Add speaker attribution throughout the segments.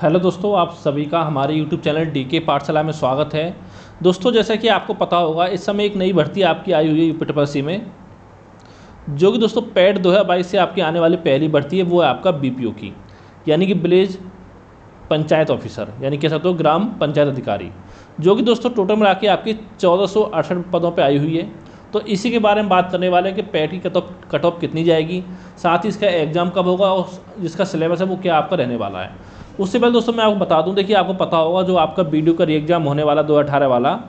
Speaker 1: Hello दोस्तों, आप सभी का हमारे यूट्यूब चैनल डीके पाठशाला में स्वागत है। दोस्तों, जैसा कि आपको पता होगा, इस समय एक नई भर्ती आपकी आई हुई है यूपी में, जो कि दोस्तों पैट 2022 से आपकी आने वाली पहली भर्ती है। वो है आपका बीपीओ की, यानी कि विलेज पंचायत ऑफिसर, यानी कह सकते हो ग्राम पंचायत अधिकारी, जो कि दोस्तों टोटल मिला के आपकी 1468 पदों पर आई हुई है। तो इसी के बारे में बात करने वाले हैं कि पैट की कट ऑफ कितनी जाएगी, साथ ही इसका एग्ज़ाम कब होगा और जिसका सिलेबस है वो क्या आपका रहने वाला है। उससे पहले दोस्तों मैं आपको बता दूं, देखिए आपको पता होगा जो आपका वीडियो का री एग्ज़ाम होने वाला 2018 वाला,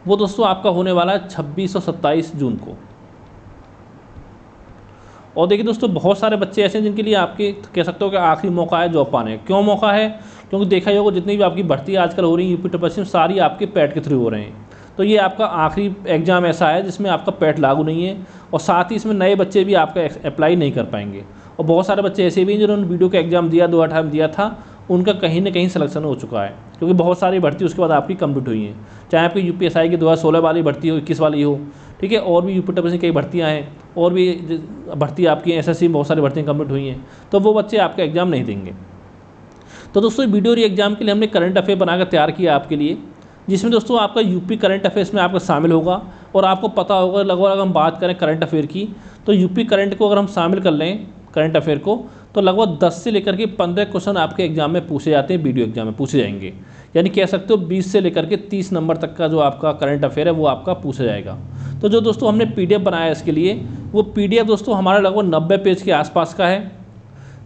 Speaker 1: वो दोस्तों आपका होने वाला है 26 और 27 जून को। और देखिए दोस्तों, बहुत सारे बच्चे ऐसे हैं जिनके लिए आपके कह सकते हो कि आखिरी मौका है जॉब पाने। क्यों मौका है? क्योंकि देखा ही होगा जितनी भी आपकी भर्ती आजकल हो रही है यूपी में, सारी आपके पैट के थ्रू हो रहे हैं। तो ये आपका आखिरी एग्ज़ाम ऐसा है जिसमें आपका पैट लागू नहीं है, और साथ ही इसमें नए बच्चे भी आपका अप्लाई नहीं कर पाएंगे। और बहुत सारे बच्चे ऐसे भी हैं जिन्होंने वीडियो का एग्ज़ाम दिया 2018 में दिया था, उनका कहीं ना कहीं सिलेक्शन हो चुका है, क्योंकि बहुत सारी भर्ती उसके बाद आपकी कंप्लीट हुई हैं। चाहे आपकी यूपीएसआई की 2016 वाली भर्ती हो, 21 वाली हो, ठीक है, और भी यूपी से कई भर्तियाँ हैं, और भी भर्ती आपकी एसएससी में बहुत सारी भर्तियाँ कंप्लीट हुई हैं, तो वो बच्चे आपका एग्ज़ाम नहीं देंगे। तो दोस्तों वीडियो री एग्ज़ाम के लिए हमने करंट अफेयर बनाकर तैयार किया आपके लिए, जिसमें दोस्तों आपका यूपी करंट अफेयर्स में आपका शामिल होगा। और आपको पता होगा, लगभग अगर हम बात करें करंट अफेयर की, तो यूपी करंट को अगर हम शामिल कर लें करंट अफेयर को, तो लगभग 10 से लेकर के 15 क्वेश्चन आपके एग्जाम में पूछे जाते हैं, वीडियो एग्जाम में पूछे जाएंगे। यानी कह सकते हो 20 से लेकर के 30 नंबर तक का जो आपका करंट अफेयर है वो आपका पूछा जाएगा। तो जो दोस्तों हमने पीडीएफ बनाया इसके लिए, वो पीडीएफ दोस्तों हमारा लगभग 90 पेज के आसपास का है,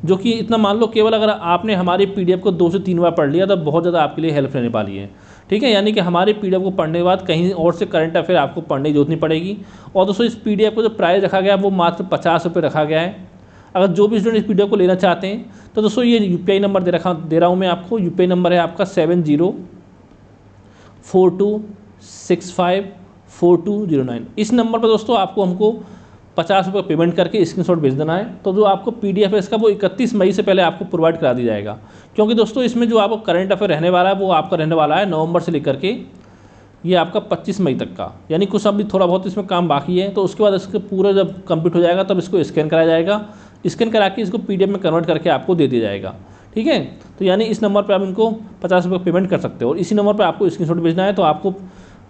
Speaker 1: जो कि इतना मान लो केवल अगर आपने हमारी पीडीएफ को 2 से 3 बार पढ़ लिया तो बहुत ज़्यादा आपके लिए हेल्प रहने वाली है। ठीक है, यानी कि हमारे पीडीएफ को पढ़ने के बाद कहीं और से करंट अफेयर आपको पढ़ने की जरूरत नहीं पड़ेगी। और दोस्तों इस पीडीएफ को जो प्राइस रखा गया है वो मात्र 50 रुपये रखा गया है। अगर जो भी स्टूडेंट इस पीडीएफ को लेना चाहते हैं तो दोस्तों ये यूपीआई नंबर दे रहा हूँ मैं आपको। यूपीआई नंबर है आपका 7042654209। इस नंबर पर दोस्तों आपको हमको 50 रुपये पेमेंट करके स्क्रीनशॉट भेज देना है। तो जो आपको पीडीएफ है इसका वो 31 मई से पहले आपको प्रोवाइड करा दी जाएगा, क्योंकि दोस्तों इसमें जो आपको करंट अफेयर रहने वाला है वो आपका रहने वाला है नवंबर से लेकर के ये आपका 25 मई तक का। यानी कुछ अभी थोड़ा बहुत इसमें काम बाकी है, तो उसके बाद इसके पूरा जब कंप्लीट हो जाएगा तब इसको स्कैन कराया जाएगा। स्कैन करा के इसको पीडीएफ में कन्वर्ट करके आपको दे दिया जाएगा। ठीक है, तो यानी इस नंबर पर आप इनको 50 रुपये पेमेंट कर सकते हो, और इसी नंबर पर आपको स्क्रीनशॉट भेजना है। तो आपको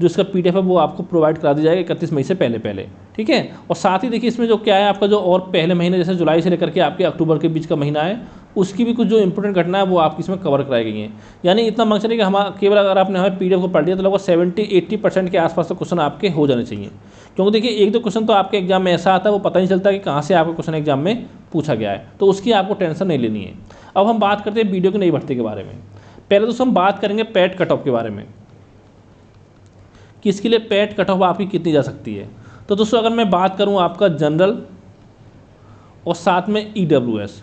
Speaker 1: जो इसका पीडीएफ है वो आपको प्रोवाइड करा दी जाएगा 31 मई से पहले। ठीक है, और साथ ही देखिए इसमें जो क्या है आपका जो और पहले महीने जैसे जुलाई से लेकर के आपके अक्टूबर के बीच का महीना है, उसकी भी कुछ जो इंपॉर्टेंट घटना है वो आपकी इसमें कवर कराई गई हैं। यानी इतना मांग चलिए कि हम केवल अगर आपने हमें पीडीएफ को पढ़ लिया तो लगभग 70-80% के आसपास तो क्वेश्चन आपके हो जाने चाहिए। क्योंकि देखिए एक दो क्वेश्चन तो आपके एग्जाम में ऐसा आता है वो पता नहीं चलता कि कहाँ से आपका क्वेश्चन एग्जाम में पूछा गया है, तो उसकी आपको टेंशन नहीं लेनी है। अब हम बात करते हैं वीडियो की नई भर्ती के बारे में। पहले दोस्तों हम बात करेंगे पैट कट ऑफ के बारे में, कि इसके लिए पैट कट ऑफ आपकी कितनी जा सकती है। तो दोस्तों अगर मैं बात करूं आपका जनरल और साथ में ईडब्ल्यूएस,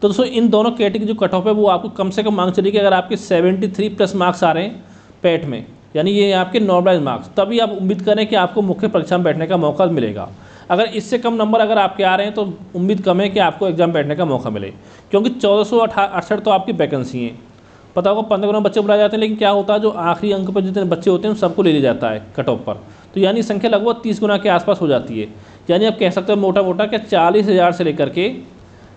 Speaker 1: तो दोस्तों इन दोनों कैटेगरी जो कट ऑफ है वो आपको कम से कम मांग चलिए कि अगर आपके 73+ मार्क्स आ रहे हैं पैट में, यानी ये आपके नॉर्मलाइज मार्क्स, तभी आप उम्मीद करें कि आपको मुख्य परीक्षा में बैठने का मौका मिलेगा। अगर इससे कम नंबर अगर आपके आ रहे हैं तो उम्मीद कम है कि आपको एग्जाम बैठने का मौका मिले, क्योंकि 1468 तो आपकी वैकेंसी हैं। पता होगा 15 बच्चे बुलाए जाते हैं, लेकिन क्या होता है जो आखिरी अंक पर जितने बच्चे होते हैं सबको ले लिया जाता है कट ऑफ पर। तो यानी संख्या लगभग 30 गुना के आसपास हो जाती है। यानी आप कह सकते हो मोटा मोटा कि 40,000 से लेकर के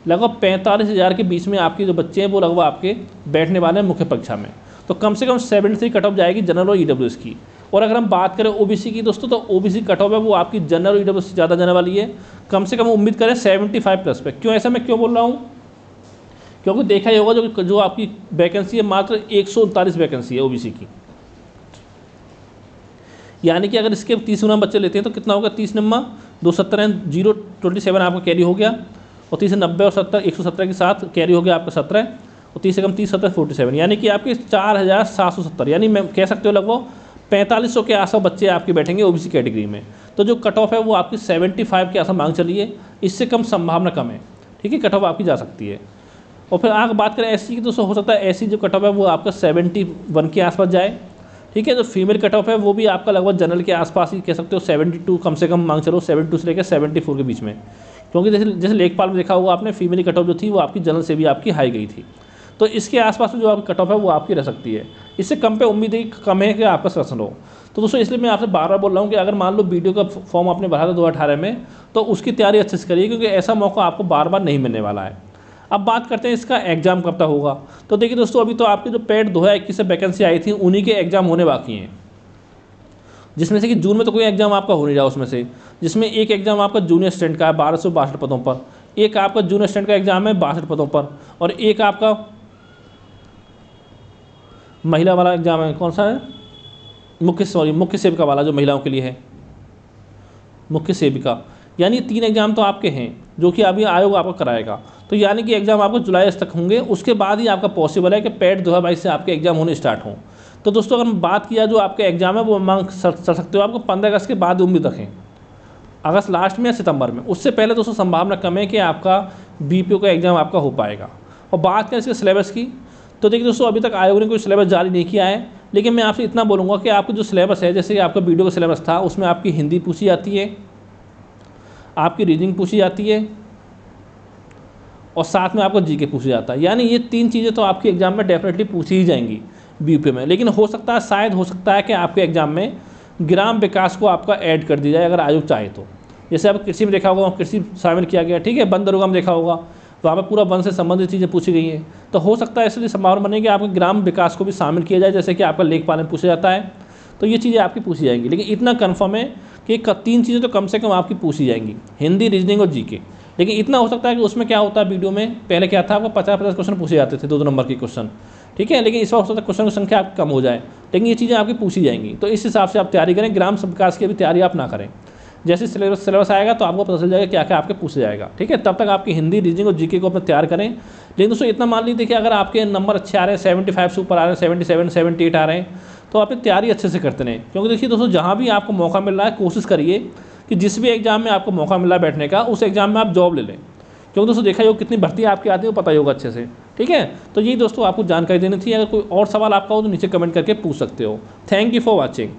Speaker 1: लगभग 45,000 के बीच में आपके जो बच्चे हैं वो लगभग आपके बैठने वाले हैं मुख्य परीक्षा में। तो कम से कम 73 कट ऑफ जाएगी जनरल और ईडब्ल्यूएस की। और अगर हम बात करें ओबीसी की दोस्तों, तो ओबीसी कट ऑफ है वो आपकी जनरल और ईडब्ल्यूएस से ज़्यादा जाने वाली है। कम से कम उम्मीद करें 75+ पे। क्यों ऐसा मैं क्यों बोल रहा हूँ? क्योंकि देखा ही होगा जो आपकी वैकेंसी है मात्र 139 वैकेंसी है ओबीसी की। यानी कि अगर इसके 30 गुना बच्चे लेते हैं तो कितना होगा? 30 नम्मा 217 027 आपका कैरी हो गया, और 30 से 90 और 70 117 के साथ कैरी हो गया आपका 17, और 30 से कम 30 17 47, यानी कि आपके 4770, यानी मैं कह सकते हो लगभग 4500 के आसपास बच्चे आपके बैठेंगे ओबीसी कैटेगरी में। तो जो कट ऑफ है वो आपकी 75 के आसपास मांग चली है, इससे कम संभावना कम है। ठीक है, कट ऑफ आपकी जा सकती है। और फिर आगे बात करें एससी की, तो हो सकता है एससी जो कट ऑफ है वो आपका 71 के आसपास जाए। ठीक है, जो फीमेल कट ऑफ है वो भी आपका लगभग जनरल के आसपास ही कह सकते हो 72 कम से कम मांग चलो, 72 से लेकर 74 के बीच में। क्योंकि जैसे लेखपाल में देखा होगा आपने, फीमेल कट ऑफ जो थी वो आपकी जनरल से भी आपकी हाई गई थी। तो इसके आसपास जो आपकी कट ऑफ है वो आपकी रह सकती है। इससे कम पे उम्मीद ही कम है कि आपका सिलेक्शन हो। तो दोस्तों इसलिए मैं आपसे बार बार बोल रहा हूँ कि अगर मान लो वीडियो का फॉर्म आपने भरा था 2018 में, तो उसकी तैयारी अच्छे से करिए, क्योंकि ऐसा मौका आपको बार बार नहीं मिलने वाला है। अब बात करते हैं इसका एग्ज़ाम कब तक होगा। तो देखिए दोस्तों, अभी तो आपकी जो पेड 2021 से वैकेंसी आई थी उन्हीं के एग्ज़ाम होने बाकी हैं, जिसमें से कि जून में तो कोई एग्ज़ाम आपका हो नहीं रहा उसमें से, जिसमें एक एग्ज़ाम आपका जूनियर स्टूडेंट का है 1262 पदों पर, एक आपका जूनियर स्टूडेंट का एग्ज़ाम है 62 पदों पर, और एक आपका महिला वाला एग्ज़ाम है, कौन सा है, मुख्य सेविका वाला जो महिलाओं के लिए है, मुख्य सेविका। यानी 3 एग्ज़ाम तो आपके हैं जो कि अभी आयोग आपको कराएगा। तो यानी कि एग्ज़ाम आपको जुलाई तक होंगे, उसके बाद ही आपका पॉसिबल है कि पेड 2022 से आपके एग्ज़ाम होने स्टार्ट हों। तो दोस्तों अगर बात किया जो आपके एग्ज़ाम है वो मांग चल सकते हो आपको 15 अगस्त के बाद उम्मीद रखें, अगस्त लास्ट में या सितंबर में, उससे पहले दोस्तों संभावना कम है कि आपका BPO का एग्ज़ाम आपका हो पाएगा। और बात करें इसके सिलेबस की, तो देखिए दोस्तों अभी तक आयोग ने कोई सिलेबस जारी नहीं किया है, लेकिन मैं आपसे इतना बोलूँगा कि आपका जो सिलेबस है, जैसे कि आपका वीडियो का सिलेबस था उसमें आपकी हिंदी पूछी जाती है, आपकी रीजनिंग पूछी जाती है, और साथ में आपको GK पूछा जाता है। यानी ये 3 चीज़ें तो आपके एग्ज़ाम में डेफिनेटली पूछी ही जाएंगी BPO में। लेकिन हो सकता है, शायद हो सकता है कि आपके एग्ज़ाम में ग्राम विकास को आपका ऐड कर दिया जाए अगर आयोग चाहे तो। जैसे आप कृषि में देखा होगा, कृषि शामिल किया गया, ठीक है, वन दरोगा में देखा होगा, वहाँ पर पूरा वन से संबंधित चीज़ें पूछी गई हैं। तो हो सकता है इसलिए संभावना बने कि आपके ग्राम विकास को भी शामिल किया जाए, जैसे कि आपका लेख पालन पूछा जाता है, तो ये चीज़ें आपकी पूछी जाएंगी। लेकिन इतना कन्फर्म है कि 3 चीज़ें तो कम से कम आपकी पूछी जाएंगी, हिंदी, रीजनिंग और GK। लेकिन इतना हो सकता है कि उसमें क्या होता है, वीडियो में पहले क्या था, आपको 50-50 क्वेश्चन पूछे जाते थे, 2-2 नंबर के क्वेश्चन, ठीक है, लेकिन इस बार हो सकता है क्वेश्चन की संख्या आपकी कम हो जाए, लेकिन ये चीज़ें आपकी पूछी जाएंगी। तो इस हिसाब से आप तैयारी करें, ग्राम विकास की भी तैयारी आप ना करें। जैसे सिलेबस आएगा तो आपको पता चल जाएगा क्या क्या आपके पूछा जाएगा, ठीक है। तब तक आपकी हिंदी, रीजनिंग और GK को अपना तैयार करें। लेकिन दोस्तों इतना मान लीजिए, देखिए अगर आपके नंबर अच्छे आ रहे हैं, 75 से ऊपर आ रहे हैं, 77, 78 आ रहे हैं, तो आप तैयारी अच्छे से करते रहें। क्योंकि देखिए दोस्तों, जहाँ भी आपको मौका मिल रहा है कोशिश करिए कि जिस भी एग्ज़ाम में आपको मौका मिल रहा है बैठने का, उस एग्ज़ाम में आप जॉब ले लें। क्योंकि दोस्तों देखा होगा कितनी भर्ती आपकी आती है वो पता ही होगा अच्छे से, ठीक है। तो यही दोस्तों आपको जानकारी देनी थी। अगर कोई और सवाल आपका हो तो नीचे कमेंट करके पूछ सकते हो। Thank you for watching.